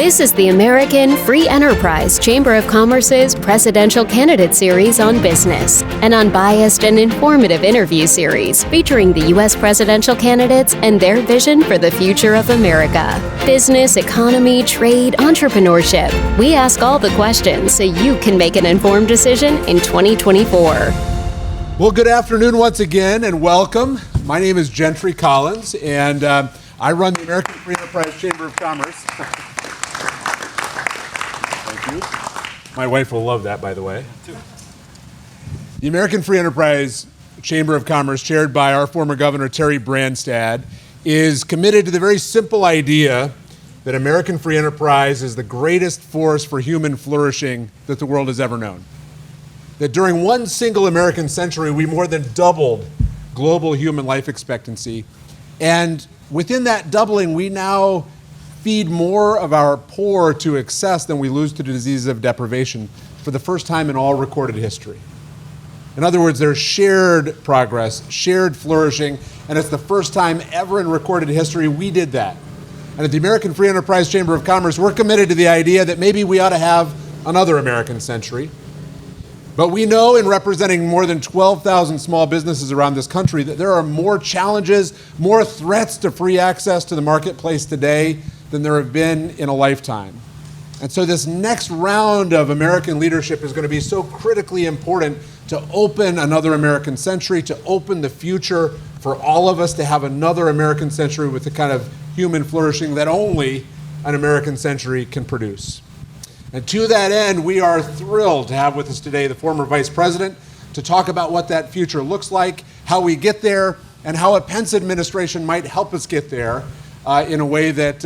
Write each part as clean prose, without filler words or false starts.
This is the American Free Enterprise Chamber of Commerce's Presidential Candidate Series on business, an unbiased and informative interview series featuring the U.S. presidential candidates and their vision for the future of America. Business, economy, trade, entrepreneurship. We ask all the questions so you can make an informed decision in 2024. Well, good afternoon once again and welcome. My name is Gentry Collins and I run the American Free Enterprise Chamber of Commerce. Thank you. My wife will love that, by the way. The American Free Enterprise Chamber of Commerce, chaired by our former governor, Terry Branstad, is committed to the very simple idea that American free enterprise is the greatest force for human flourishing that the world has ever known. That during one single American century, we more than doubled global human life expectancy. And within that doubling, we now feed more of our poor to excess than we lose to diseases of deprivation for the first time in all recorded history. In other words, there's shared progress, shared flourishing, and it's the first time ever in recorded history we did that. And at the American Free Enterprise Chamber of Commerce, we're committed to the idea that maybe we ought to have another American century. But we know, in representing more than 12,000 small businesses around this country, that there are more challenges, more threats to free access to the marketplace today than there have been in a lifetime. And so this next round of American leadership is going to be so critically important to open another American century, to open the future for all of us to have another American century with the kind of human flourishing that only an American century can produce. And to that end, we are thrilled to have with us today the former Vice President to talk about what that future looks like, how we get there, and how a Pence administration might help us get there in a way that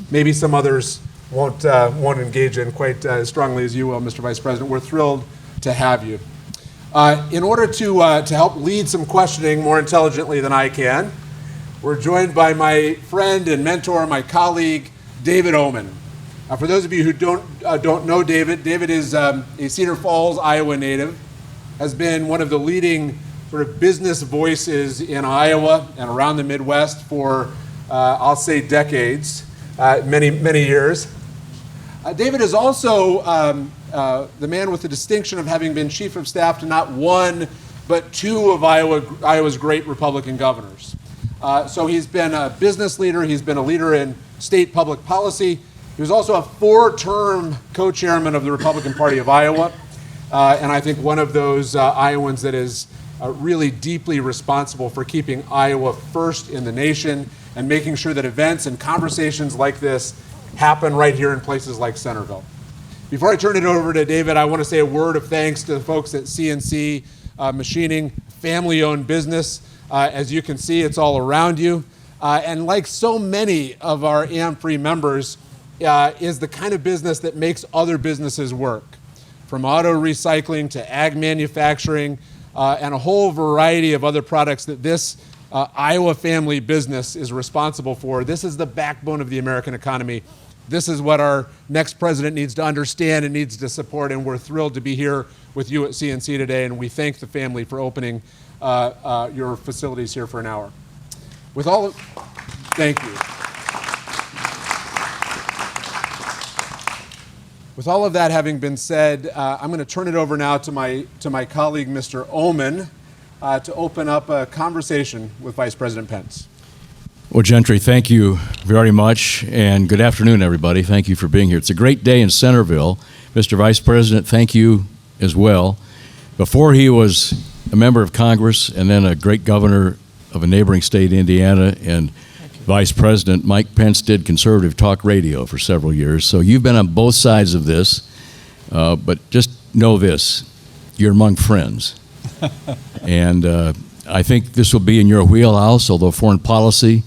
maybe some others won't engage in quite as strongly as you will, Mr. Vice President. We're thrilled to have you. In order to help lead some questioning more intelligently than I can, we're joined by my friend and mentor, my colleague, David Oman. For those of you who don't know David, David is a Cedar Falls, Iowa native, has been one of the leading sort of business voices in Iowa and around the Midwest for, I'll say, decades, many years. David is also the man with the distinction of having been chief of staff to not one, but two of Iowa's great Republican governors. So he's been a business leader, he's been a leader in state public policy. He was also a four-term co-chairman of the Republican Party of Iowa, and I think one of those Iowans that is really deeply responsible for keeping Iowa first in the nation and making sure that events and conversations like this happen right here in places like Centerville. Before I turn it over to David, I want to say a word of thanks to the folks at CNC Machining, family-owned business. As you can see, it's all around you. And like so many of our AM-Free members, is the kind of business that makes other businesses work. From auto recycling to ag manufacturing and a whole variety of other products that this Iowa family business is responsible for. This is the backbone of the American economy. This is what our next president needs to understand and needs to support, and we're thrilled to be here with you at CNC today, and we thank the family for opening your facilities here for an hour. Thank you. With all of that having been said, I'm going to turn it over now to my colleague, Mr. Oman, to open up a conversation with Vice President Pence. Well, Gentry, thank you very much, and good afternoon, everybody. Thank you for being here. It's a great day in Centerville. Mr. Vice President, thank you as well. Before he was a member of Congress and then a great governor of a neighboring state, Indiana, and Vice President Mike Pence did conservative talk radio for several years. So you've been on both sides of this, but just know this, you're among friends. And I think this will be in your wheelhouse, although foreign policy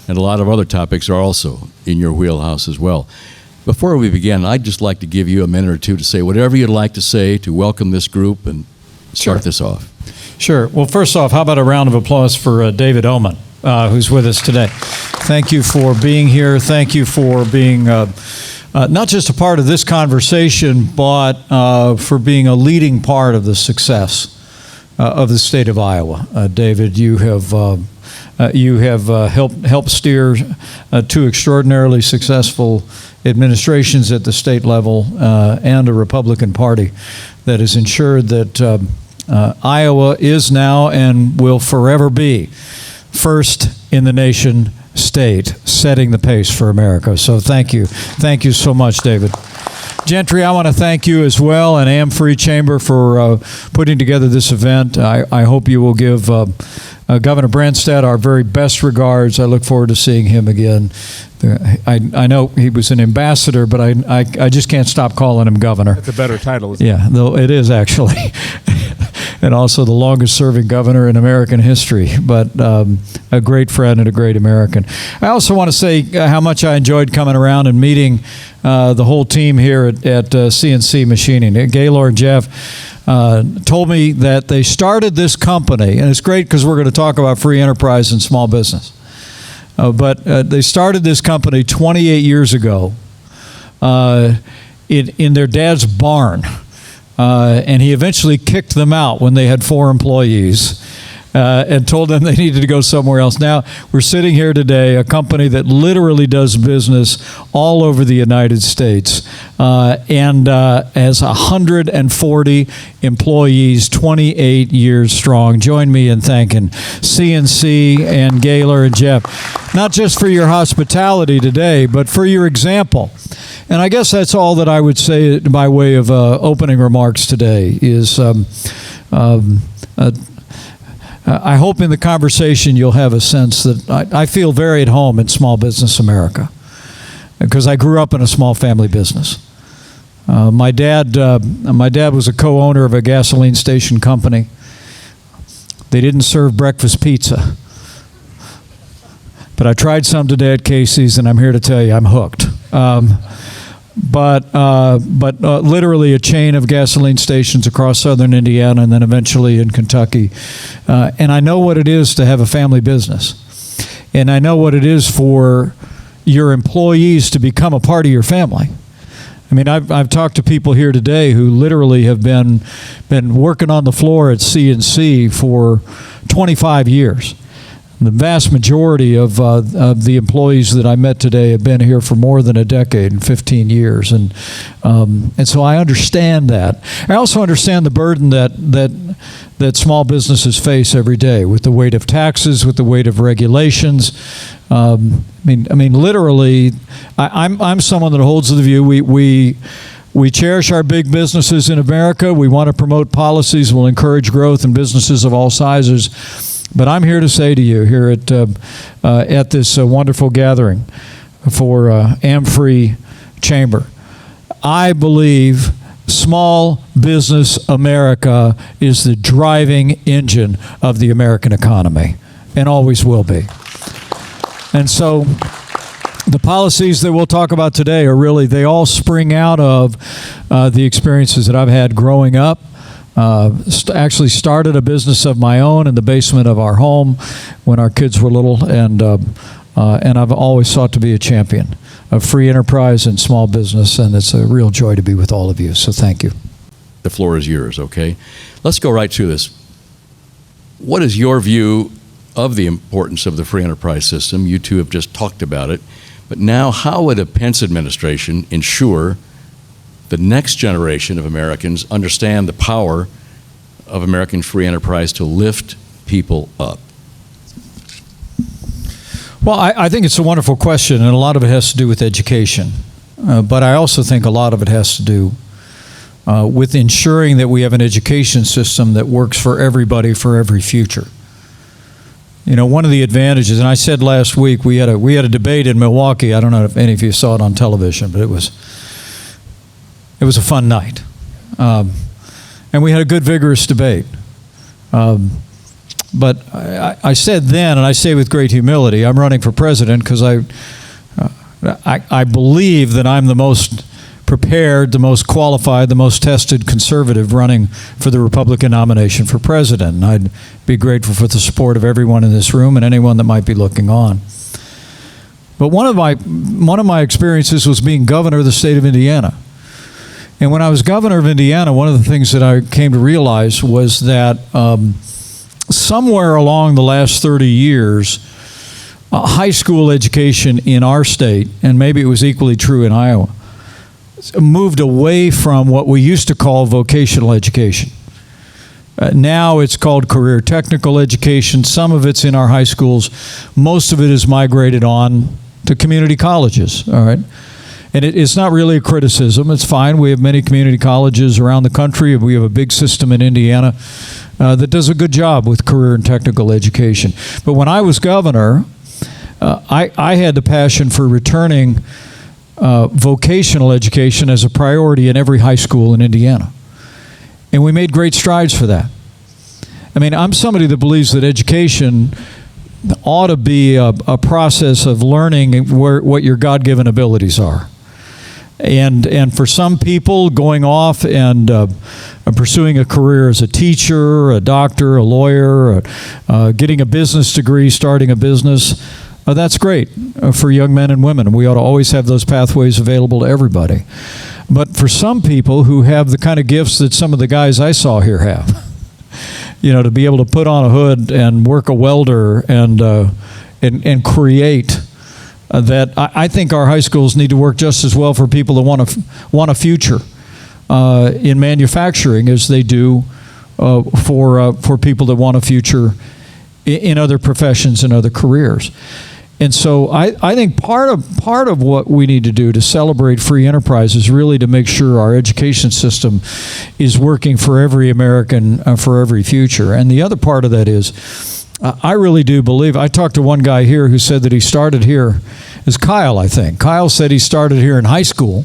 and a lot of other topics are also in your wheelhouse as well. Before we begin, I'd just like to give you a minute or two to say whatever you'd like to say to welcome this group and start this off. Sure. Well, first off, how about a round of applause for David Oman, who's with us today. Thank you for being here. Thank you for being not just a part of this conversation, but for being a leading part of the success of the state of Iowa. David, you have You have helped steer two extraordinarily successful administrations at the state level and a Republican Party that has ensured that Iowa is now and will forever be first in the nation state, setting the pace for America. So thank you. Thank you so much, David. Gentry, I want to thank you as well, and Am-Free Chamber for putting together this event. I hope you will give Governor Branstad our very best regards. I look forward to seeing him again. I know he was an ambassador, but I just can't stop calling him governor. That's a better title, isn't it? Yeah, though it is actually. And also the longest serving governor in American history, but a great friend and a great American. I also want to say how much I enjoyed coming around and meeting the whole team here at CNC Machining. Gaylor and Jeff told me that they started this company, and it's great because we're going to talk about free enterprise and small business. But they started this company 28 years ago in their dad's barn. And he eventually kicked them out when they had 4 employees and told them they needed to go somewhere else. Now, we're sitting here today, a company that literally does business all over the United States and has 140 employees, 28 years strong. Join me in thanking CNC and Gaylor and Jeff, not just for your hospitality today, but for your example. And I guess that's all that I would say by way of opening remarks today is I hope in the conversation you'll have a sense that I feel very at home in small business America because I grew up in a small family business. My dad was a co-owner of a gasoline station company. They didn't serve breakfast pizza. But I tried some today at Casey's, and I'm here to tell you I'm hooked. But literally a chain of gasoline stations across southern Indiana and then eventually in Kentucky. And I know what it is to have a family business. And I know what it is for your employees to become a part of your family. I mean, I've talked to people here today who literally have been working on the floor at CNC for 25 years. The vast majority of the employees that I met today have been here for more than a decade and 15 years, and so I understand that. I also understand the burden that small businesses face every day with the weight of taxes, with the weight of regulations. I mean, literally, I'm someone that holds the view we cherish our big businesses in America. We want to promote policies that will encourage growth in businesses of all sizes. But I'm here to say to you here at this wonderful gathering for Am-Free Chamber, I believe small business America is the driving engine of the American economy and always will be. And so the policies that we'll talk about today are really, they all spring out of the experiences that I've had growing up. Actually started a business of my own in the basement of our home when our kids were little, and I've always sought to be a champion of free enterprise and small business, and it's a real joy to be with all of you, so thank you. The floor is yours, okay? Let's go right to this. What is your view of the importance of the free enterprise system? You two have just talked about it, but now how would a Pence administration ensure the next generation of Americans understand the power of American free enterprise to lift people up? Well, I think it's a wonderful question, and a lot of it has to do with education. But I also think a lot of it has to do with ensuring that we have an education system that works for everybody for every future. You know, one of the advantages, and I said last week, we had a debate in Milwaukee. I don't know if any of you saw it on television, but it was a fun night. And we had a good, vigorous debate. But I said then, and I say with great humility, I'm running for president because I believe that I'm the most prepared, the most qualified, the most tested conservative running for the Republican nomination for president. And I'd be grateful for the support of everyone in this room and anyone that might be looking on. But one of my experiences was being governor of the state of Indiana. And when I was governor of Indiana, one of the things that I came to realize was that somewhere along the last 30 years, high school education in our state, and maybe it was equally true in Iowa, moved away from what we used to call vocational education. Now it's called career technical education. Some of it's in our high schools. Most of it is migrated on to community colleges, all right? And it's not really a criticism. It's fine. We have many community colleges around the country. We have a big system in Indiana that does a good job with career and technical education. But when I was governor, I had the passion for returning vocational education as a priority in every high school in Indiana. And we made great strides for that. I mean, I'm somebody that believes that education ought to be a process of learning what your God-given abilities are. And for some people, going off and pursuing a career as a teacher, a doctor, a lawyer, getting a business degree, starting a business, that's great for young men and women. We ought to always have those pathways available to everybody. But for some people who have the kind of gifts that some of the guys I saw here have, to be able to put on a hood and work a welder and create, that I think our high schools need to work just as well for people that want a future in manufacturing as they do for people that want a future in other professions and other careers. And so I think part of what we need to do to celebrate free enterprise is really to make sure our education system is working for every American, for every future. And the other part of that is, I really do believe, I talked to one guy here who said that he started here, it's Kyle, I think. Kyle said he started here in high school.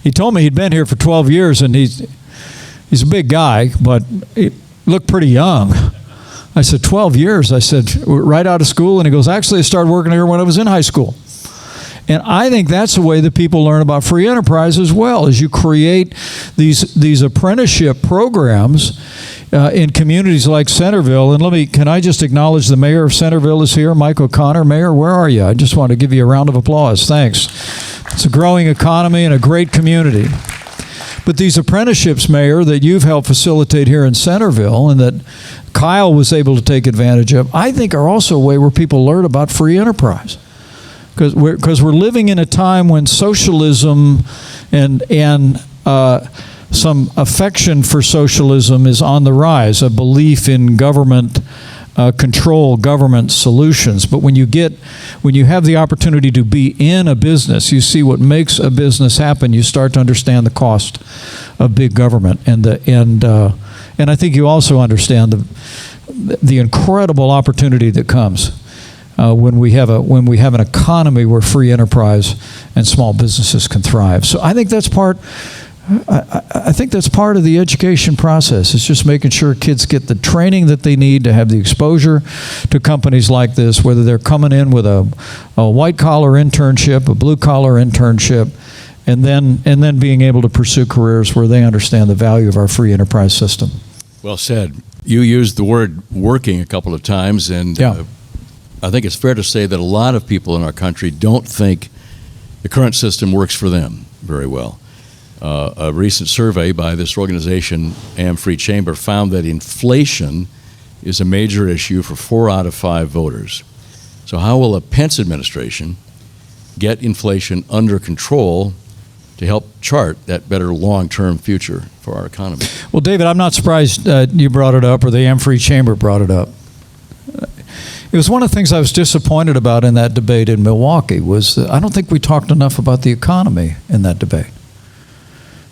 He told me he'd been here for 12 years, and he's a big guy, but he looked pretty young. I said, 12 years? I said, right out of school? And he goes, actually, I started working here when I was in high school. And I think that's the way that people learn about free enterprise as well, is you create these apprenticeship programs in communities like Centerville. And can I just acknowledge the mayor of Centerville is here, Mike O'Connor. Mayor, where are you? I just want to give you a round of applause. Thanks. It's a growing economy and a great community. But these apprenticeships, Mayor, that you've helped facilitate here in Centerville and that Kyle was able to take advantage of, I think are also a way where people learn about free enterprise. Because we're living in a time when socialism and some affection for socialism is on the rise, a belief in government control, government solutions. But when you have the opportunity to be in a business, you see what makes a business happen. You start to understand the cost of big government, and I think you also understand the incredible opportunity that comes when we have an economy where free enterprise and small businesses can thrive. So I think that's part of the education process. It's just making sure kids get the training that they need to have the exposure to companies like this, whether they're coming in with a white-collar internship, a blue-collar internship, and then being able to pursue careers where they understand the value of our free enterprise system. Well said. You used the word working a couple of times, and I think it's fair to say that a lot of people in our country don't think the current system works for them very well. A recent survey by this organization, Free Chamber, found that inflation is a major issue for 4 out of 5 voters. So how will a Pence administration get inflation under control to help chart that better long-term future for our economy? Well, David, I'm not surprised you brought it up, or the Free Chamber brought it up. It was one of the things I was disappointed about in that debate in Milwaukee was that I don't think we talked enough about the economy in that debate.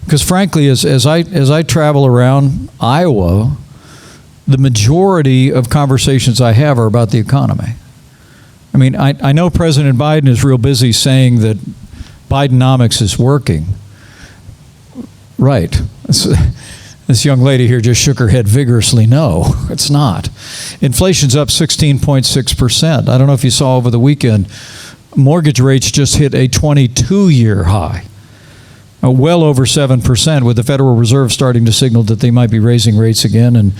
Because frankly, as I travel around Iowa, the majority of conversations I have are about the economy. I mean, I know President Biden is real busy saying that Bidenomics is working. Right. This young lady here just shook her head vigorously. No, it's not. Inflation's up 16.6%. I don't know if you saw over the weekend, mortgage rates just hit a 22-year high. Well over 7%, with the Federal Reserve starting to signal that they might be raising rates again, and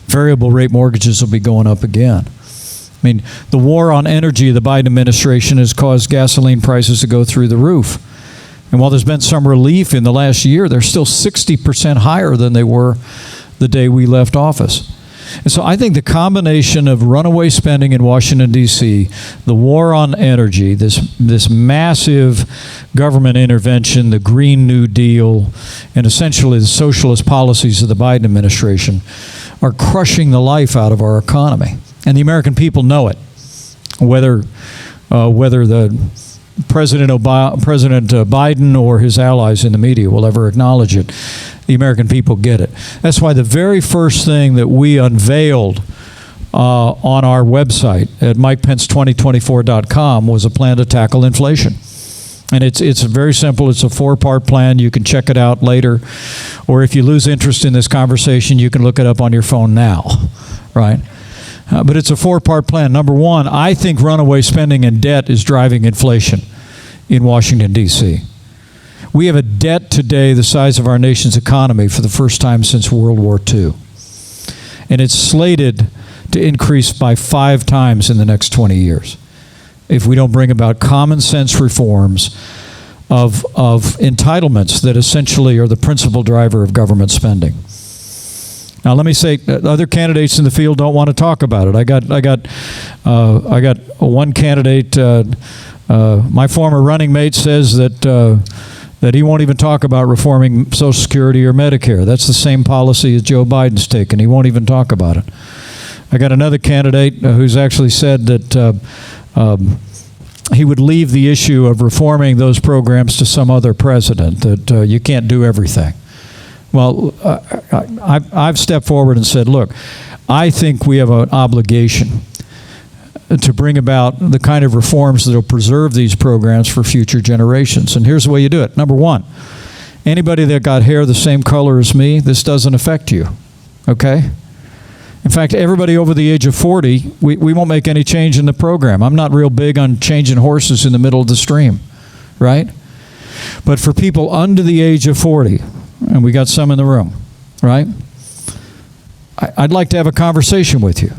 variable rate mortgages will be going up again. I mean, the war on energy of the Biden administration has caused gasoline prices to go through the roof. And while there's been some relief in the last year, they're still 60% higher than they were the day we left office. And so I think the combination of runaway spending in Washington, D.C., the war on energy, this massive government intervention, the Green New Deal, and essentially the socialist policies of the Biden administration are crushing the life out of our economy. And the American people know it, whether the President Biden or his allies in the media will ever acknowledge it. The American people get it. That's why the very first thing that we unveiled on our website at MikePence2024.com was a plan to tackle inflation. And it's very simple. It's a 4-part plan. You can check it out later. Or if you lose interest in this conversation, you can look it up on your phone now, right? But it's a 4-part plan. Number one, I think runaway spending and debt is driving inflation in Washington, D.C. We have a debt today the size of our nation's economy for the first time since World War II. And it's slated to increase by 5 times in the next 20 years if we don't bring about common sense reforms of entitlements that essentially are the principal driver of government spending. Now, let me say, other candidates in the field don't want to talk about it. I got one candidate. My former running mate says that he won't even talk about reforming Social Security or Medicare. That's the same policy as Joe Biden's taken. He won't even talk about it. I got another candidate who's actually said that he would leave the issue of reforming those programs to some other president, that you can't do everything. Well, I've stepped forward and said, look, I think we have an obligation to bring about the kind of reforms that will preserve these programs for future generations. And here's the way you do it. Number one, anybody that got hair the same color as me, this doesn't affect you, okay? In fact, everybody over the age of 40, we won't make any change in the program. I'm not real big on changing horses in the middle of the stream, right? But for people under the age of 40, and we got some in the room, right? I'd like to have a conversation with you.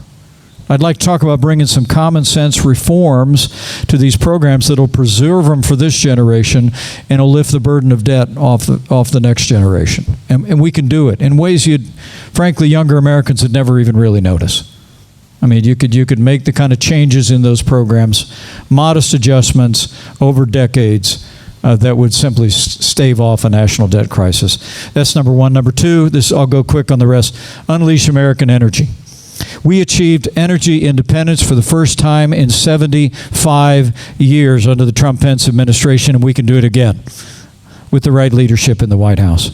I'd like to talk about bringing some common sense reforms to these programs that will preserve them for this generation and will lift the burden of debt off the next generation. And we can do it in ways frankly, younger Americans would never even really notice. I mean, you could make the kind of changes in those programs, modest adjustments over decades, that would simply stave off a national debt crisis. That's number one. Number two, I'll go quick on the rest. Unleash American energy. We achieved energy independence for the first time in 75 years under the Trump-Pence administration, and we can do it again with the right leadership in the White House.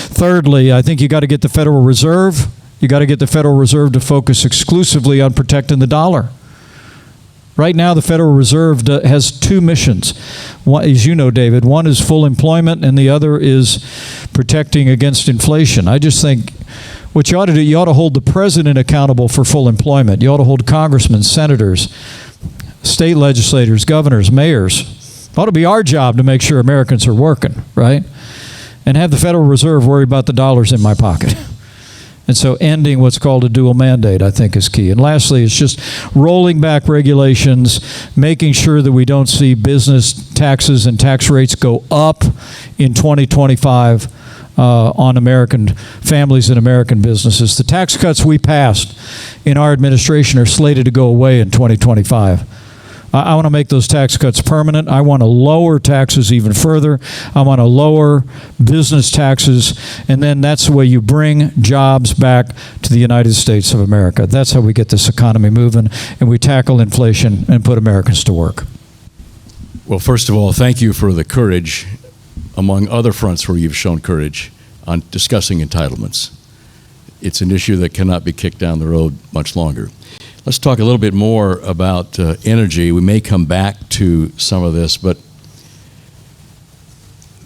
Thirdly, I think you got to get the Federal Reserve. You got to get the Federal Reserve to focus exclusively on protecting the dollar. Right now, the Federal Reserve has 2 missions. One, as you know, David, one is full employment, and the other is protecting against inflation. I just think what you ought to do, you ought to hold the president accountable for full employment. You ought to hold congressmen, senators, state legislators, governors, mayors. It ought to be our job to make sure Americans are working, right? And have the Federal Reserve worry about the dollars in my pocket. And so ending what's called a dual mandate, I think, is key. And lastly, it's just rolling back regulations, making sure that we don't see business taxes and tax rates go up in 2025 on American families and American businesses. The tax cuts we passed in our administration are slated to go away in 2025. I want to make those tax cuts permanent. I want to lower taxes even further. I want to lower business taxes, and then that's the way you bring jobs back to the United States of America. That's how we get this economy moving, and we tackle inflation and put Americans to work. Well, first of all, thank you for the courage, among other fronts where you've shown courage, on discussing entitlements. It's an issue that cannot be kicked down the road much longer. Let's talk a little bit more about energy. We may come back to some of this, but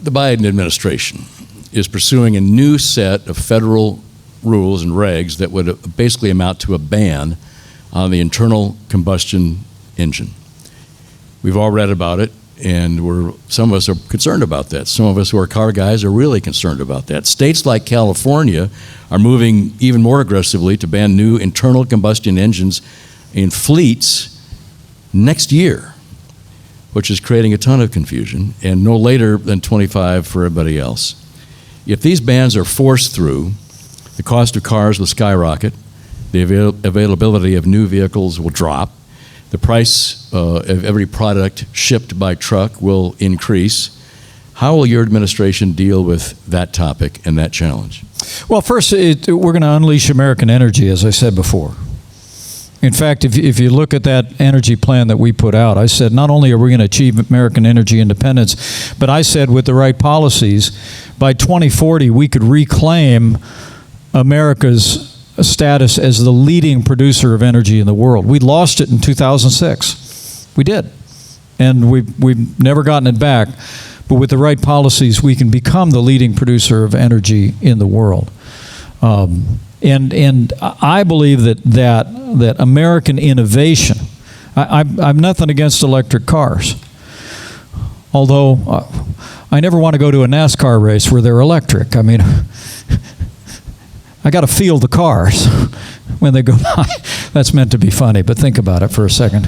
the Biden administration is pursuing a new set of federal rules and regs that would basically amount to a ban on the internal combustion engine. We've all read about it, and some of us are concerned about that. Some of us who are car guys are really concerned about that. States like California are moving even more aggressively to ban new internal combustion engines in fleets next year, which is creating a ton of confusion, and no later than 25 for everybody else. If these bans are forced through, the cost of cars will skyrocket, the availability of new vehicles will drop. The price of every product shipped by truck will increase. How will your administration deal with that topic and that challenge? Well, first, we're going to unleash American energy, as I said before. In fact, if you look at that energy plan that we put out, I said not only are we going to achieve American energy independence, but I said with the right policies, by 2040 we could reclaim America's status as the leading producer of energy in the world. We lost it in 2006. We did. And we've never gotten it back. But with the right policies, we can become the leading producer of energy in the world. And I believe that American innovation, I'm nothing against electric cars. Although I never want to go to a NASCAR race where they're electric. I mean, I got to feel the cars when they go by. That's meant to be funny, but think about it for a second.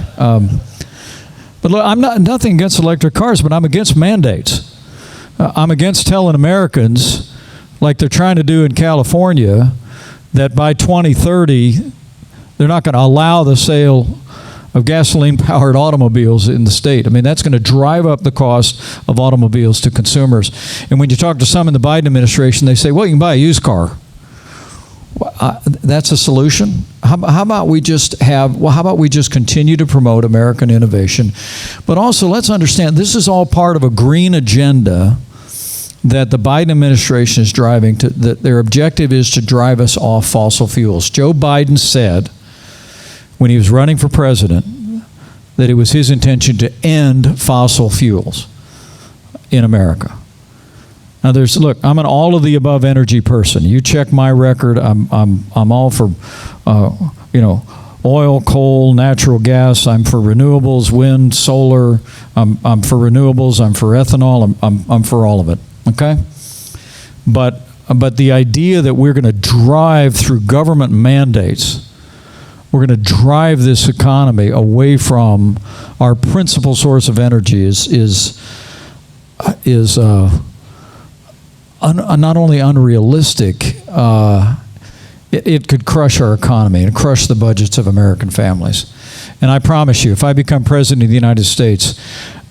But look, I'm nothing against electric cars, but I'm against mandates. I'm against telling Americans, like they're trying to do in California, that by 2030, they're not going to allow the sale of gasoline-powered automobiles in the state. I mean, that's going to drive up the cost of automobiles to consumers. And when you talk to some in the Biden administration, they say, well, you can buy a used car. That's a solution. How about we just continue to promote American innovation? But also, let's understand, this is all part of a green agenda that the Biden administration is driving. That their objective is to drive us off fossil fuels. Joe Biden said, when he was running for president, that it was his intention to end fossil fuels in America. Now, look, I'm an all of the above energy person. You check my record. I'm all for, oil, coal, natural gas. I'm for renewables, wind, solar. I'm for renewables. I'm for ethanol. I'm for all of it. Okay, but the idea that we're going to drive through government mandates, we're going to drive this economy away from our principal source of energy is not only unrealistic, it could crush our economy and crush the budgets of American families. And I promise you, if I become president of the United States,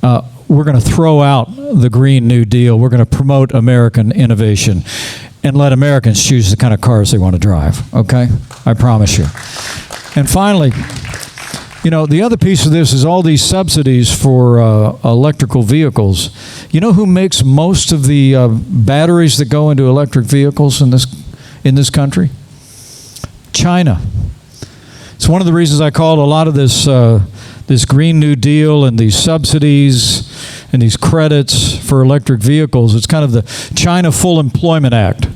we're going to throw out the Green New Deal. We're going to promote American innovation and let Americans choose the kind of cars they want to drive, okay? I promise you. And finally, the other piece of this is all these subsidies for electrical vehicles. You know who makes most of the batteries that go into electric vehicles in this country? China. It's one of the reasons I called a lot of this Green New Deal and these subsidies and these credits for electric vehicles. It's kind of the China Full Employment Act,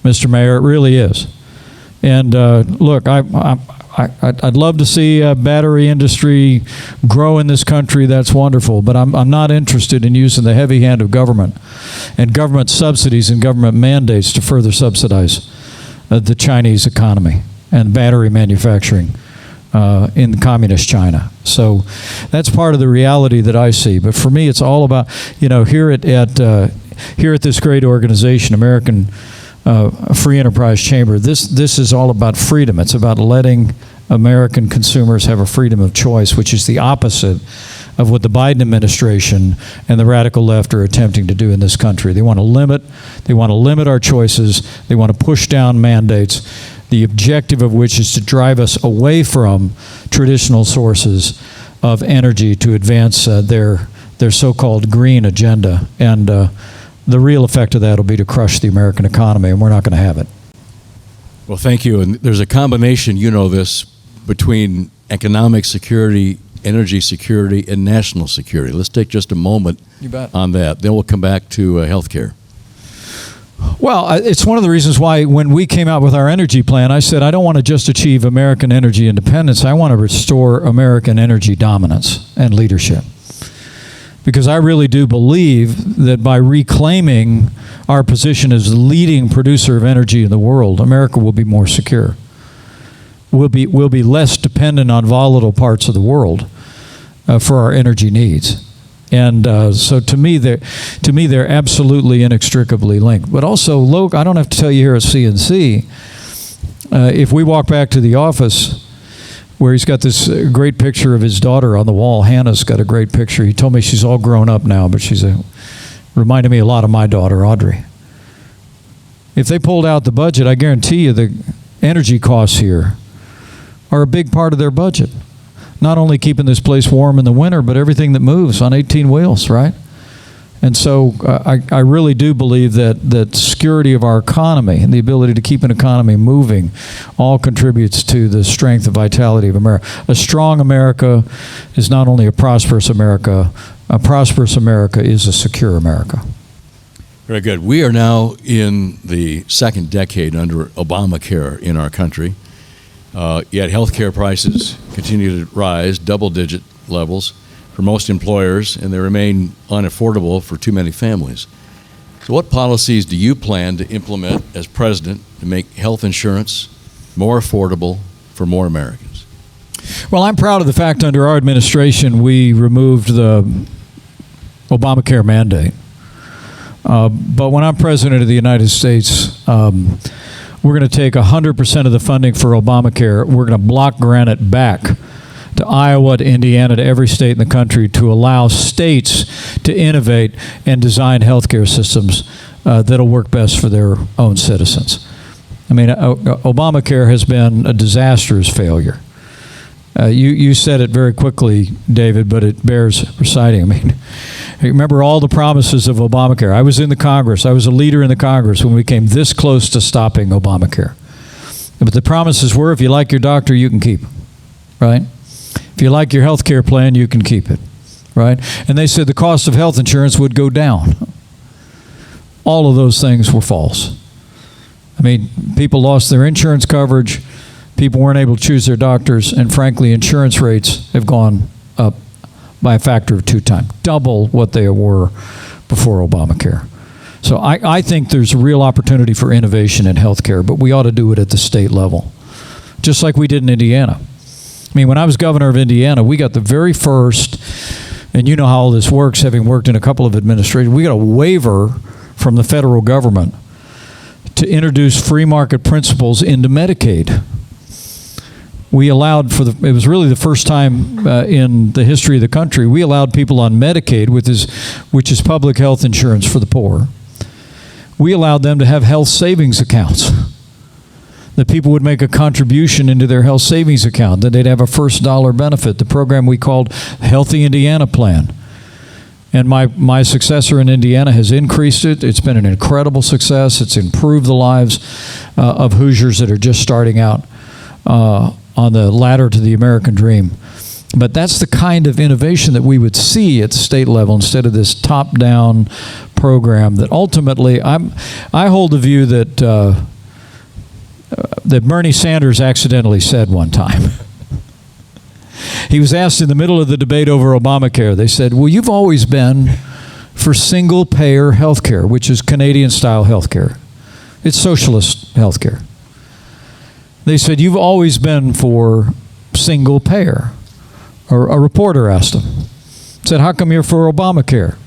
Mr. Mayor. It really is. And look, I'd love to see a battery industry grow in this country. That's wonderful. But I'm not interested in using the heavy hand of government and government subsidies and government mandates to further subsidize the Chinese economy and battery manufacturing in communist China. So that's part of the reality that I see. But for me, it's all about, here at this great organization, American Free Enterprise Chamber, this is all about freedom. It's about letting American consumers have a freedom of choice, which is the opposite of what the Biden administration and the radical left are attempting to do in this country. They want to limit our choices. They want to push down mandates, the objective of which is to drive us away from traditional sources of energy to advance their so-called green agenda. And the real effect of that will be to crush the American economy, and we're not going to have it. Well, thank you. And there's a combination, between economic security, energy security, and national security. Let's take just a moment on that. Then we'll come back to health care. Well, it's one of the reasons why when we came out with our energy plan, I said I don't want to just achieve American energy independence. I want to restore American energy dominance and leadership. Because I really do believe that by reclaiming our position as the leading producer of energy in the world, America will be more secure. We'll be less dependent on volatile parts of the world for our energy needs. And so to me, they're absolutely inextricably linked. But also, I don't have to tell you here at CNC, if we walk back to the office where he's got this great picture of his daughter on the wall, Hannah's got a great picture. He told me she's all grown up now, but reminded me a lot of my daughter, Audrey. If they pulled out the budget, I guarantee you the energy costs here are a big part of their budget. Not only keeping this place warm in the winter, but everything that moves on 18 wheels, right? And so I really do believe that security of our economy and the ability to keep an economy moving all contributes to the strength and vitality of America. A strong America is not only a prosperous America is a secure America. Very good. We are now in the second decade under Obamacare in our country, yet health care prices continue to rise, double-digit levels for most employers, and they remain unaffordable for too many families. So what policies do you plan to implement as president to make health insurance more affordable for more Americans? Well, I'm proud of the fact under our administration we removed the Obamacare mandate. But when I'm president of the United States, we're going to take 100% of the funding for Obamacare. We're going to block grant it back to Iowa, to Indiana, to every state in the country to allow states to innovate and design healthcare systems that'll work best for their own citizens. I mean, Obamacare has been a disastrous failure. You said it very quickly, David, but it bears reciting. I mean, remember all the promises of Obamacare. I was in the Congress. I was a leader in the Congress when we came this close to stopping Obamacare. But the promises were, if you like your doctor, you can keep him, right? If you like your health care plan, you can keep it, right? And they said the cost of health insurance would go down. All of those things were false. I mean, people lost their insurance coverage. People weren't able to choose their doctors, and frankly, insurance rates have gone up by a factor of 2 times, double what they were before Obamacare. So I think there's a real opportunity for innovation in healthcare, but we ought to do it at the state level, just like we did in Indiana. I mean, when I was governor of Indiana, we got the very first, and you know how all this works, having worked in a couple of administrations, we got a waiver from the federal government to introduce free market principles into Medicaid. We allowed it was really the first time in the history of the country, we allowed people on Medicaid, which is public health insurance for the poor. We allowed them to have health savings accounts. That people would make a contribution into their health savings account, that they'd have a first dollar benefit, the program we called Healthy Indiana Plan. And my successor in Indiana has increased it. It's been an incredible success. It's improved the lives of Hoosiers that are just starting out on the ladder to the American dream. But that's the kind of innovation that we would see at the state level instead of this top-down program that ultimately, I hold the view that Bernie Sanders accidentally said one time. He was asked in the middle of the debate over Obamacare, they said, well, you've always been for single-payer health care, which is Canadian-style health care. It's socialist health care. They said, you've always been for single-payer. Or a reporter asked him, said, how come you're for Obamacare?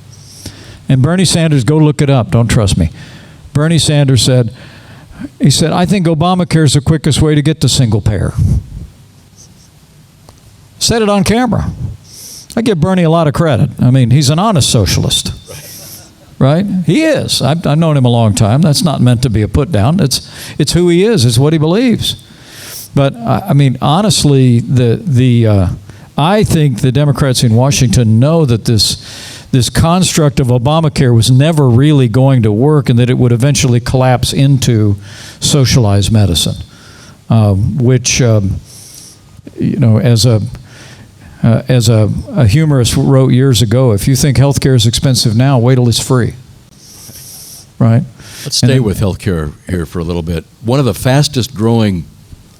And Bernie Sanders, go look it up, don't trust me. Bernie Sanders said, I think Obamacare is the quickest way to get to single-payer. Said it on camera. I give Bernie a lot of credit. I mean, he's an honest socialist. Right? He is. I've known him a long time. That's not meant to be a put down. It's who he is. It's what he believes. But I mean, honestly, I think the Democrats in Washington know that this construct of Obamacare was never really going to work, and that it would eventually collapse into socialized medicine, which as a humorist wrote years ago, if you think healthcare is expensive now, wait till it's free. Right? Let's stay with healthcare here for a little bit. One of the fastest growing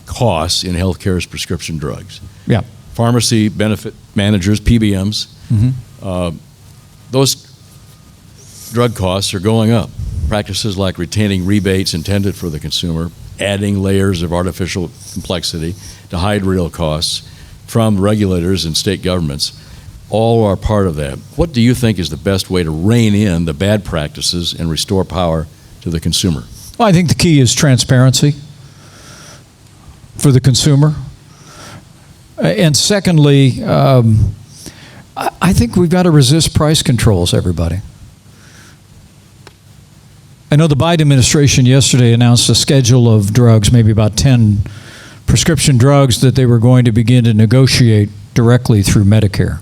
costs in healthcare is prescription drugs. Yeah. Pharmacy benefit managers, PBMs, those drug costs are going up. Practices like retaining rebates intended for the consumer, adding layers of artificial complexity to hide real costs from regulators and state governments, all are part of that. What do you think is the best way to rein in the bad practices and restore power to the consumer? Well, I think the key is transparency. for the consumer. And secondly, I think we've got to resist price controls, everybody. I know the Biden administration yesterday announced a schedule of drugs, maybe about 10 prescription drugs that they were going to begin to negotiate directly through Medicare.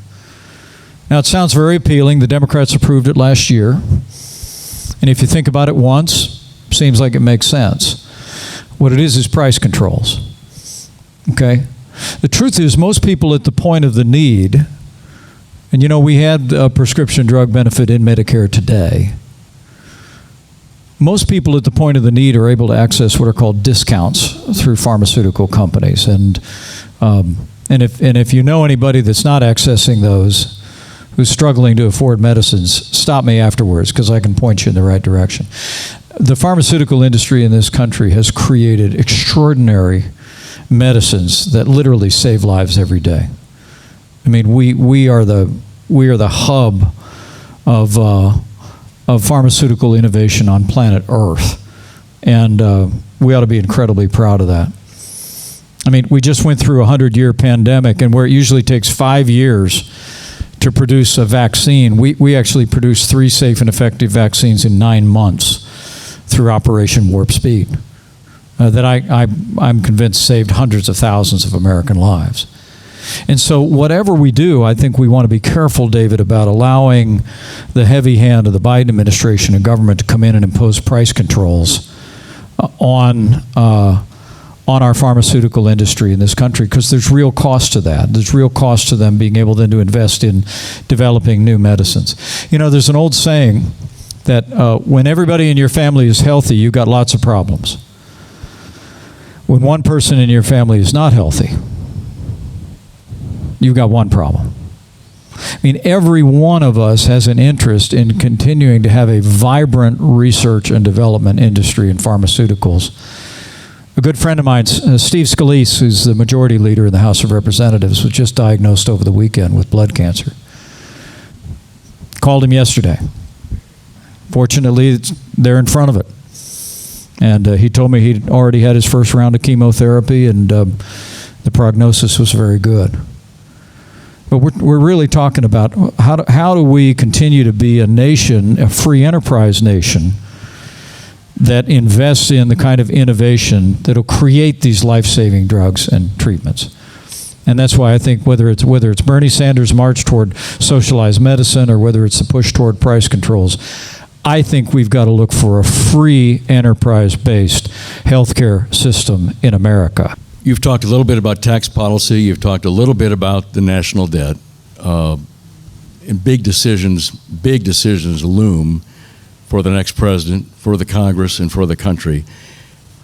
Now, it sounds very appealing. The Democrats approved it last year. And if you think about it once, seems like it makes sense. What it is price controls. Okay? The truth is, most people at the point of the need, and you know, we had a prescription drug benefit in Medicare today. Most people at the point of the need are able to access what are called discounts through pharmaceutical companies. And if you know anybody that's not accessing those, who's struggling to afford medicines, stop me afterwards because I can point you in the right direction. The pharmaceutical industry in this country has created extraordinary medicines that literally save lives every day. I mean, we are the hub of pharmaceutical innovation on planet Earth, and we ought to be incredibly proud of that. I mean, we just went through a 100-year pandemic, and where it usually takes 5 years to produce a vaccine, we actually produced 3 safe and effective vaccines in 9 months through Operation Warp Speed that I'm convinced saved hundreds of thousands of American lives. And so whatever we do, I think we want to be careful, David, about allowing the heavy hand of the Biden administration and government to come in and impose price controls on our pharmaceutical industry in this country, because there's real cost to that. There's real cost to them being able then to invest in developing new medicines. You know, there's an old saying that when everybody in your family is healthy, you've got lots of problems. When one person in your family is not healthy, you've got one problem. I mean, every one of us has an interest in continuing to have a vibrant research and development industry in pharmaceuticals. A good friend of mine, Steve Scalise, who's the majority leader in the House of Representatives, was just diagnosed over the weekend with blood cancer. Called him yesterday. Fortunately, they're in front of it. And he told me he'd already had his first round of chemotherapy, and the prognosis was very good. But we're really talking about how do we continue to be a nation, a free enterprise nation, that invests in the kind of innovation that'll create these life-saving drugs and treatments. And that's why I think whether it's Bernie Sanders' march toward socialized medicine or whether it's the push toward price controls, I think we've got to look for a free enterprise-based healthcare system in America. You've talked a little bit about tax policy. You've talked a little bit about the national debt. And big decisions loom for the next president, for the Congress, and for the country.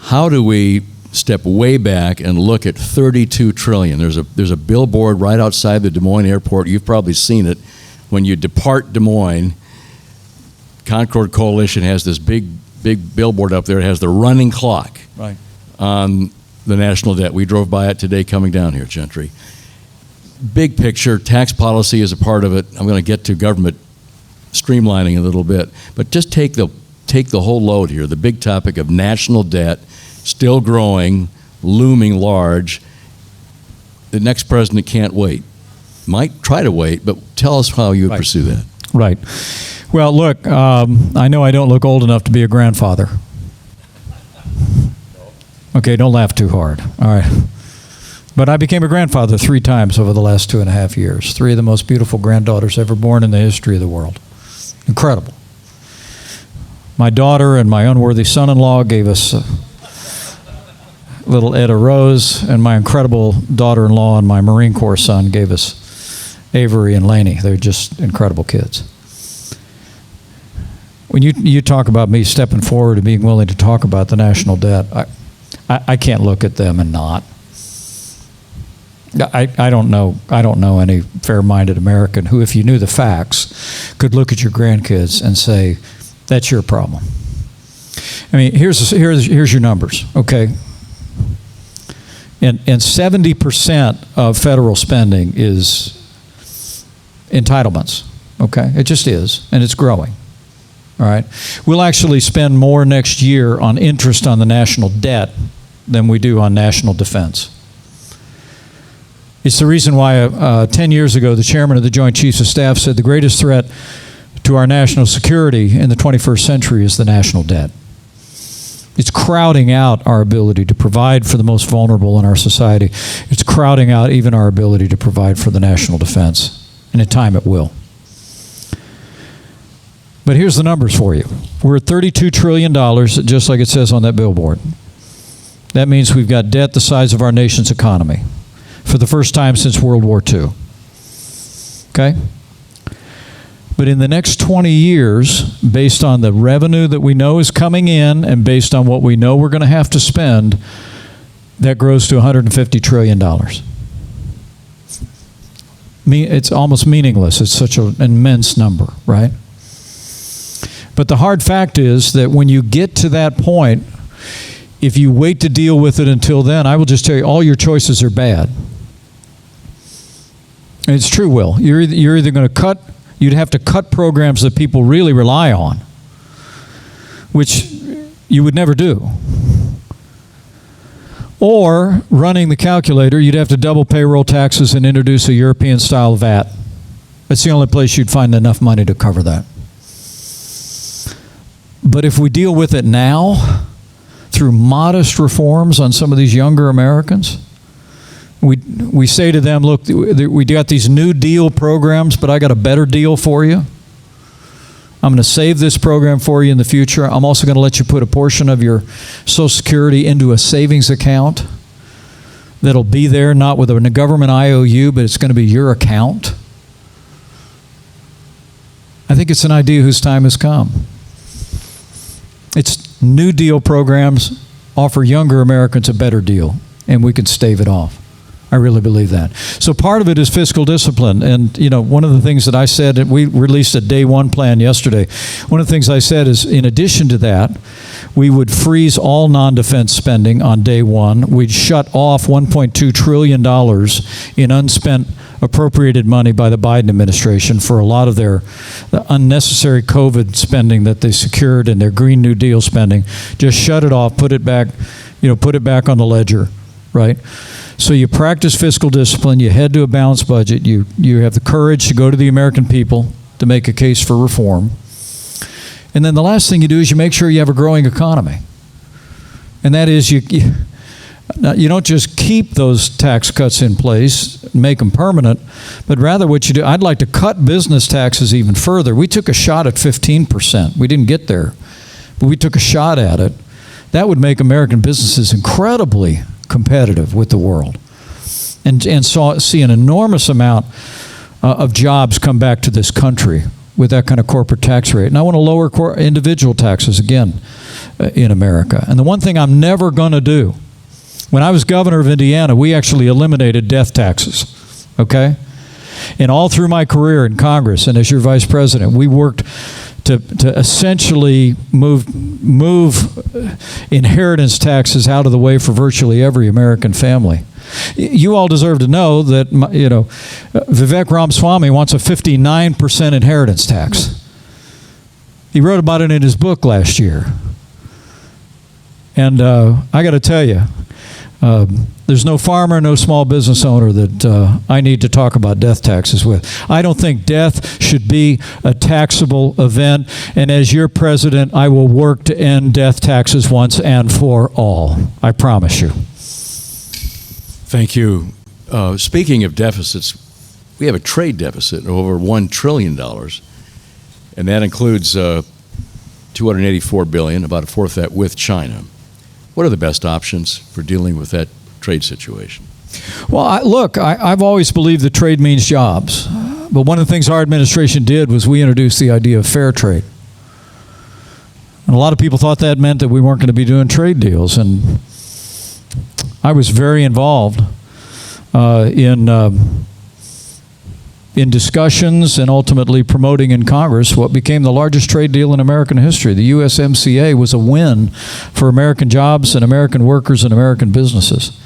How do we step way back and look at $32 trillion? There's a billboard right outside the Des Moines airport. You've probably seen it. When you depart Des Moines, Concord Coalition has this big billboard up there. It has the running clock on the national debt. We drove by it today coming down here, Gentry. Big picture, tax policy is a part of it. I'm going to get to government streamlining a little bit, but just take the whole load here. The big topic of national debt, still growing, looming large. The next president can't wait. Might try to wait, but tell us how you would pursue that. Right. Well, look, I know I don't look old enough to be a grandfather. Okay, don't laugh too hard. All right. But I became a grandfather 3 times over the last 2.5 years. 3 of the most beautiful granddaughters ever born in the history of the world. Incredible. My daughter and my unworthy son-in-law gave us little Etta Rose, and my incredible daughter-in-law and my Marine Corps son gave us Avery and Laney. They're just incredible kids. When you talk about me stepping forward and being willing to talk about the national debt, I can't look at them and not. I don't know any fair-minded American who, if you knew the facts, could look at your grandkids and say, that's your problem. I mean, here's your numbers, okay? And 70% of federal spending is entitlements, okay? It just is, and it's growing, all right? We'll actually spend more next year on interest on the national debt than we do on national defense. It's the reason why 10 years ago, the chairman of the Joint Chiefs of Staff said the greatest threat to our national security in the 21st century is the national debt. It's crowding out our ability to provide for the most vulnerable in our society. It's crowding out even our ability to provide for the national defense. And in time it will. But here's the numbers for you. We're at $32 trillion, just like it says on that billboard. That means we've got debt the size of our nation's economy for the first time since World War II. Okay? But in the next 20 years, based on the revenue that we know is coming in and based on what we know we're going to have to spend, that grows to $150 trillion. It's almost meaningless. It's such an immense number, right? But the hard fact is that when you get to that point, if you wait to deal with it until then, I will just tell you, all your choices are bad. And it's true, Will. You're either going to cut, you'd have to cut programs that people really rely on, which you would never do. Or, running the calculator, you'd have to double payroll taxes and introduce a European-style VAT. That's the only place you'd find enough money to cover that. But if we deal with it now, through modest reforms on some of these younger Americans, we say to them, look, we got these New Deal programs, but I got a better deal for you. I'm going to save this program for you in the future. I'm also going to let you put a portion of your Social Security into a savings account that'll be there, not with a government IOU, but it's going to be your account. I think it's an idea whose time has come. It's New Deal programs offer younger Americans a better deal, and we can stave it off. I really believe that. So part of it is fiscal discipline. And, you know, one of the things that I said, and we released a day one plan yesterday. One of the things I said is, in addition to that, we would freeze all non-defense spending on day one. We'd shut off $1.2 trillion in unspent appropriated money by the Biden administration for a lot of the unnecessary COVID spending that they secured and their Green New Deal spending. Just shut it off, put it back on the ledger, right? So you practice fiscal discipline, you head to a balanced budget, you have the courage to go to the American people to make a case for reform. And then the last thing you do is you make sure you have a growing economy. And that is you don't just keep those tax cuts in place, make them permanent, but rather what you do, I'd like to cut business taxes even further. We took a shot at 15%. We didn't get there, but we took a shot at it. That would make American businesses incredibly competitive with the world, and see an enormous amount of jobs come back to this country with that kind of corporate tax rate. And I want to lower individual taxes again in America. And the one thing I'm never going to do, when I was governor of Indiana, we actually eliminated death taxes, okay? And all through my career in Congress and as your vice president, we worked to essentially move inheritance taxes out of the way for virtually every American family. You all deserve to know that, Vivek Ramaswamy wants a 59% inheritance tax. He wrote about it in his book last year. And I got to tell you, there's no farmer, no small business owner that I need to talk about death taxes with. I don't think death should be a taxable event, and as your president, I will work to end death taxes once and for all. I promise you. Thank you. Speaking of deficits, we have a trade deficit of over $1 trillion, and that includes $284 billion, about a fourth of that with China. What are the best options for dealing with that trade situation? Well, I've always believed that trade means jobs. But one of the things our administration did was we introduced the idea of fair trade. And a lot of people thought that meant that we weren't going to be doing trade deals. And I was very involved in discussions and ultimately promoting in Congress what became the largest trade deal in American history. The USMCA was a win for American jobs and American workers and American businesses.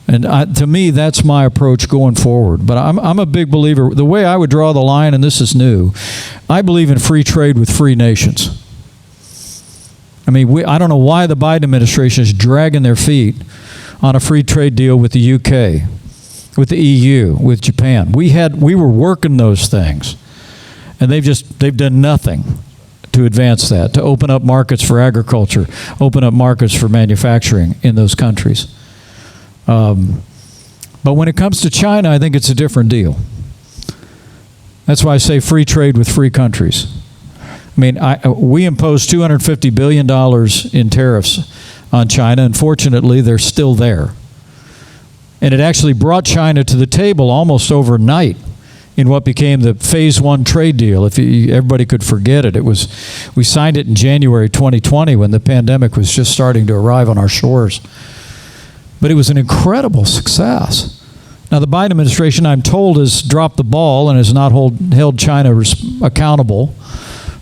And to me, that's my approach going forward. But I'm a big believer. The way I would draw the line, and this is new, I believe in free trade with free nations. I mean, I don't know why the Biden administration is dragging their feet on a free trade deal with the UK, with the EU, with Japan. We were working those things, and they've done nothing to advance that, to open up markets for agriculture, open up markets for manufacturing in those countries. But when it comes to China, I think it's a different deal. That's why I say free trade with free countries. I mean, we imposed $250 billion in tariffs on China, and fortunately, they're still there. And it actually brought China to the table almost overnight in what became the Phase 1 trade deal. If everybody could forget it, we signed it in January 2020 when the pandemic was just starting to arrive on our shores. But it was an incredible success. Now, the Biden administration, I'm told, has dropped the ball and has not held China accountable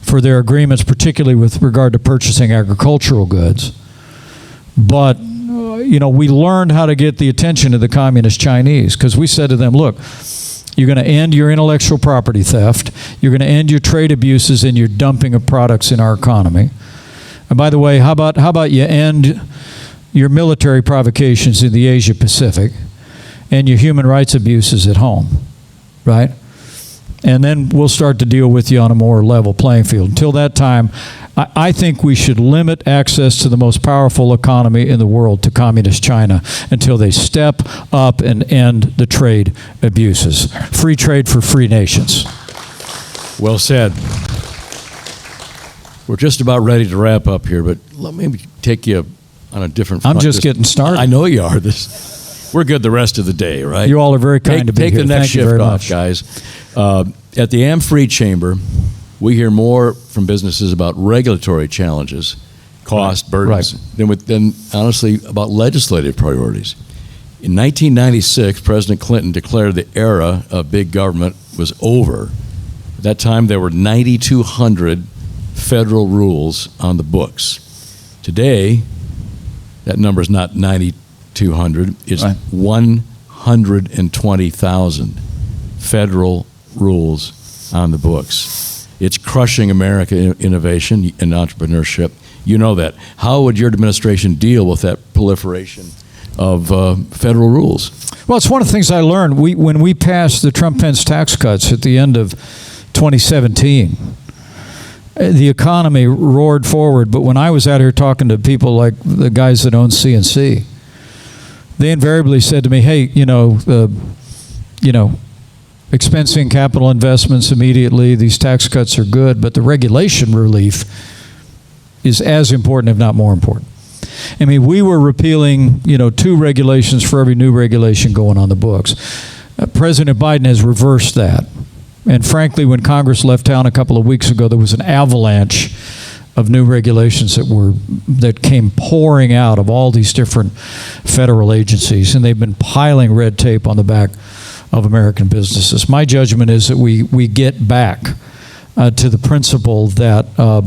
for their agreements, particularly with regard to purchasing agricultural goods. But, we learned how to get the attention of the communist Chinese, because we said to them, look, you're going to end your intellectual property theft, you're going to end your trade abuses and your dumping of products in our economy. And by the way, how about you end your military provocations in the Asia Pacific and your human rights abuses at home, right? And then we'll start to deal with you on a more level playing field. Until that time, I think we should limit access to the most powerful economy in the world to communist China until they step up and end the trade abuses. Free trade for free nations. Well said. We're just about ready to wrap up here, but let me take you on a different front. I'm just getting started. I know you are. We're good the rest of the day, right? You all are very kind to be here. Take the next Thank you shift very off, much. guys. At the Am-Free Chamber, we hear more from businesses about regulatory challenges, cost, burdens, than honestly about legislative priorities. In 1996, President Clinton declared the era of big government was over. At that time, there were 9,200 federal rules on the books. Today, that number is not 9,200, it's 120,000 federal rules on the books. It's crushing American innovation and entrepreneurship. You know that. How would your administration deal with that proliferation of federal rules? Well, it's one of the things I learned. When we passed the Trump-Pence tax cuts at the end of 2017, the economy roared forward. But when I was out here talking to people like the guys that own CNC, they invariably said to me, hey, expensing capital investments immediately, these tax cuts are good, but the regulation relief is as important, if not more important. I mean, we were repealing, 2 regulations for every new regulation going on the books. President Biden has reversed that. And frankly, when Congress left town a couple of weeks ago, there was an avalanche of new regulations that came pouring out of all these different federal agencies, and they've been piling red tape on the back of American businesses. My judgment is that we get back to the principle that a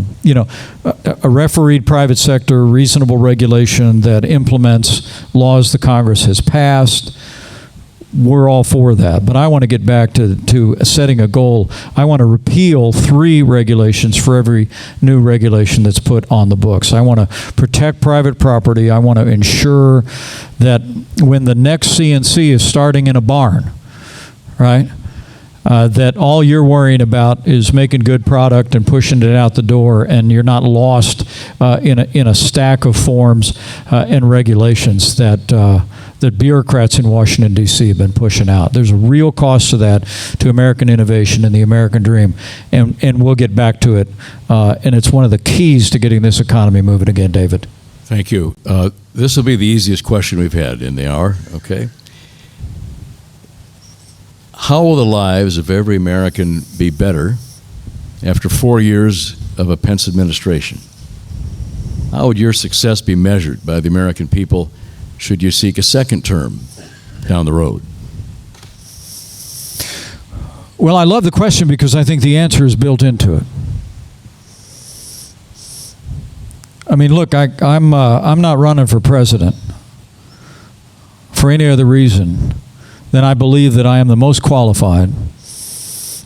refereed private sector, reasonable regulation that implements laws the Congress has passed. We're all for that, but I want to get back to setting a goal. I want to repeal 3 regulations for every new regulation that's put on the books. I want to protect private property. I want to ensure that when the next CNC is starting in a barn, right, that all you're worrying about is making good product and pushing it out the door, and you're not lost in a stack of forms and regulations that bureaucrats in Washington, D.C. have been pushing out. There's a real cost to that, to American innovation and the American dream, and we'll get back to it. And it's one of the keys to getting this economy moving again, David. Thank you. This will be the easiest question we've had in the hour, okay? How will the lives of every American be better after 4 years of a Pence administration? How would your success be measured by the American people should you seek a second term down the road? Well, I love the question because I think the answer is built into it. I mean, look, I'm not running for president for any other reason than I believe that I am the most qualified,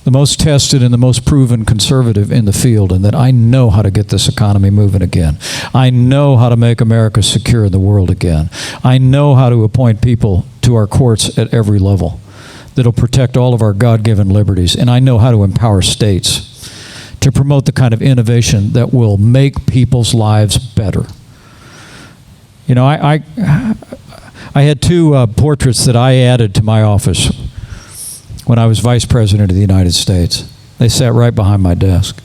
the most tested and the most proven conservative in the field, and that I know how to get this economy moving again. I know how to make America secure in the world again. I know how to appoint people to our courts at every level that'll protect all of our God-given liberties, and I know how to empower states to promote the kind of innovation that will make people's lives better. You know, I had two portraits that I added to my office when I was Vice President of the United States. They sat right behind my desk.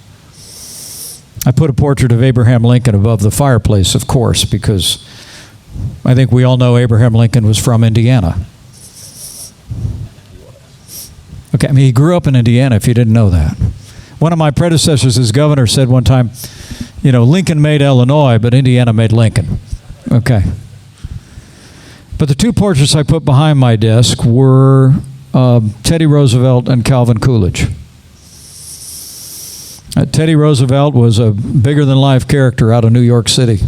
I put a portrait of Abraham Lincoln above the fireplace, of course, because I think we all know Abraham Lincoln was from Indiana. Okay, I mean, he grew up in Indiana, if you didn't know that. One of my predecessors as governor said one time, you know, Lincoln made Illinois, but Indiana made Lincoln. Okay. But the two portraits I put behind my desk were Teddy Roosevelt and Calvin Coolidge. Teddy Roosevelt was a bigger-than-life character out of New York City.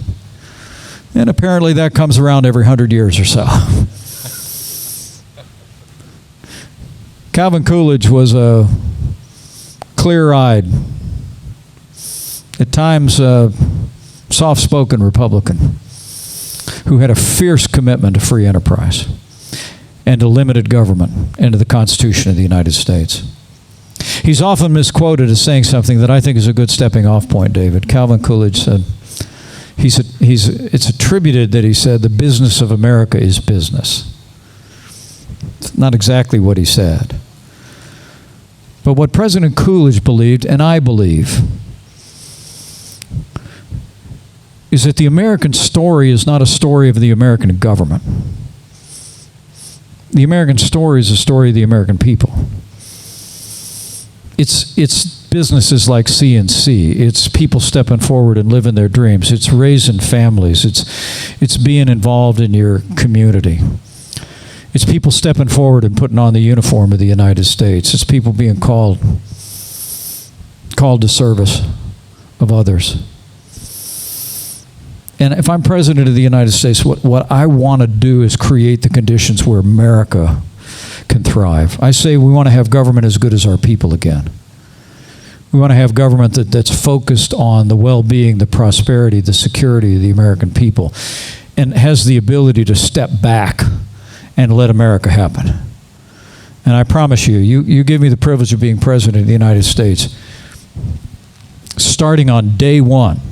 And apparently that comes around every 100 years or so. Calvin Coolidge was a clear-eyed, at times soft-spoken Republican who had a fierce commitment to free enterprise and to limited government and to the Constitution of the United States. He's often misquoted as saying something that I think is a good stepping-off point, David. Calvin Coolidge said, it's attributed that he said, the business of America is business. It's not exactly what he said. But what President Coolidge believed, and I believe, is that the American story is not a story of the American government. The American story is a story of the American people. It's businesses like CNC. It's people stepping forward and living their dreams. It's raising families. It's being involved in your community. It's people stepping forward and putting on the uniform of the United States. It's people being called to service of others. And if I'm President of the United States, what I want to do is create the conditions where America can thrive. I say we want to have government as good as our people again. We want to have government that's focused on the well-being, the prosperity, the security of the American people, and has the ability to step back and let America happen. And I promise you give me the privilege of being President of the United States. Starting on day one,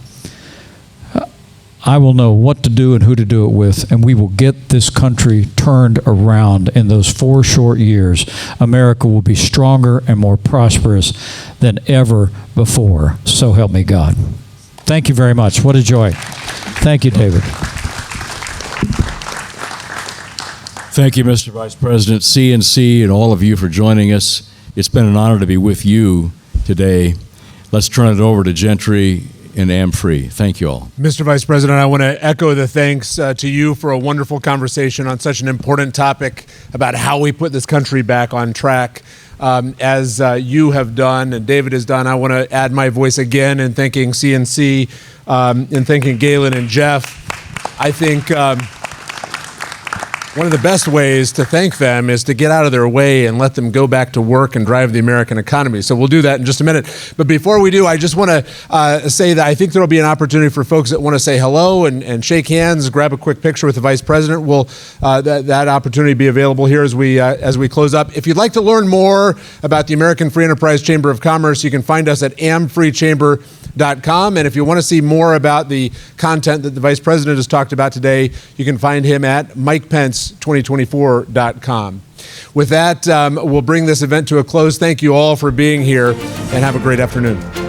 I will know what to do and who to do it with, and we will get this country turned around in those 4 short years. America will be stronger and more prosperous than ever before. So help me God. Thank you very much. What a joy. Thank you, David. Thank you, Mr. Vice President, CNC, and all of you for joining us. It's been an honor to be with you today. Let's turn it over to Gentry and Am Free. Thank you all. Mr. Vice President, I want to echo the thanks to you for a wonderful conversation on such an important topic about how we put this country back on track. As you have done and David has done, I want to add my voice again in thanking CNC and thanking Galen and Jeff. I think one of the best ways to thank them is to get out of their way and let them go back to work and drive the American economy. So we'll do that in just a minute. But before we do, I just want to say that I think there will be an opportunity for folks that want to say hello and shake hands, grab a quick picture with the Vice President. Will that opportunity be available here as we close up? If you'd like to learn more about the American Free Enterprise Chamber of Commerce, you can find us at amfreechamber.com. And if you want to see more about the content that the Vice President has talked about today, you can find him at MikePence2024.com. With that, we'll bring this event to a close. Thank you all for being here, and have a great afternoon.